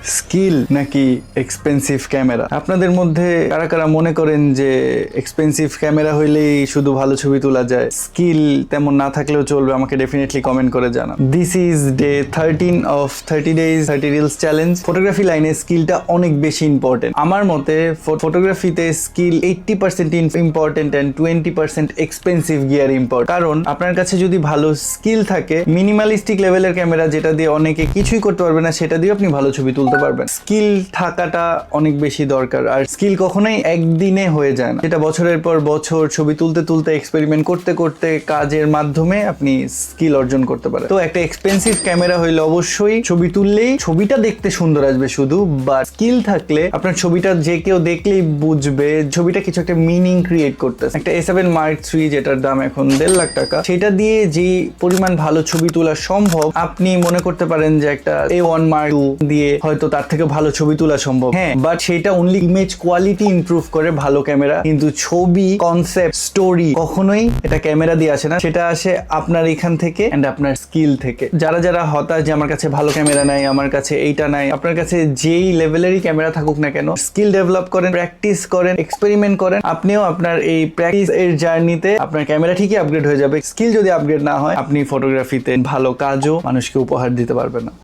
Skill নাকি expensive camera? আপনাদের মধ্যে কারা কারা মনে করেন যে এক্সপেন্সিভ ক্যামেরা হইলেই শুধু ভালো ছবি তোলা যায়, স্কিল তেমন না থাকলেও চলবে? আমাকে ডেফিনেটলি কমেন্ট করে জানান। This is day 13 of 30 days 30 reels challenge. Photography লাইনে স্কিলটা অনেক বেশি ইম্পর্টেন্ট। আমার মতে ফটোগ্রাফিতে skill 80% important and 20% expensive gear important. কারণ আপনার কাছে যদি ভালো স্কিল থাকে, মিনিমালিস্টিক লেভেলের ক্যামেরা যেটা দিয়ে অনেকে কিছুই করতে পারবে না, সেটা দিয়ে আপনি ভালো ছবি তুলতে পারবেন। স্কিল থাকাটা অনেক বেশি দরকার। আর স্কিল কখনোই একদিনে হয়ে যায় না, যেটা বছরের পর বছর ছবি তুলতে তুলতে এক্সপেরিমেন্ট করতে করতে কাজের মাধ্যমে আপনি স্কিল অর্জন করতে পারেন। তো একটা এক্সপেন্সিভ ক্যামেরা হইলে অবশ্যই ছবি তুললেই ছবিটা দেখতে সুন্দর আসবে শুধু, বা স্কিল থাকলে আপনার ছবিটা যে কেউ দেখলেই বুঝবে ছবিটা কিছু একটা মিনিং ক্রিয়েট করতেছে। একটা A7 Mark III যেটার দাম এখন 1.5 লাখ টাকা, সেটা দিয়ে যে পরিমাণ ভালো ছবি তোলা সম্ভব, আপনি মনে করতে পারেন যে একটা A1 Mark II দিয়ে হয়তো তার থেকে ভালো ছবি তোলা সম্ভব। হ্যাঁ, বাট সেটা অনলি ইমেজ কোয়ালিটি ইমপ্রুভ করে ভালো ক্যামেরা, কিন্তু ছবি কনসেপ্ট স্টোরি কখনোই এটা ক্যামেরা দিয়ে আসে না, সেটা আসে আপনার এখান থেকে এন্ড আপনার স্কিল থেকে। যারা যারা হতাশ যে আমার কাছে ভালো ক্যামেরা নাই, আমার কাছে এইটা নাই, আপনার কাছে যেই লেভেলেরই ক্যামেরা থাকুক না কেন, স্কিল ডেভেলপ করেন, প্র্যাকটিস করেন, এক্সপেরিমেন্ট করেন। আপনিও আপনার এই প্র্যাকটিস এর জার্নিতে আপনার ক্যামেরা ঠিকই আপগ্রেড হয়ে যাবে। স্কিল যদি আপগ্রেড না হয়, আপনি ফটোগ্রাফিতে ভালো কাজও মানুষকে উপহার দিতে পারবেন না।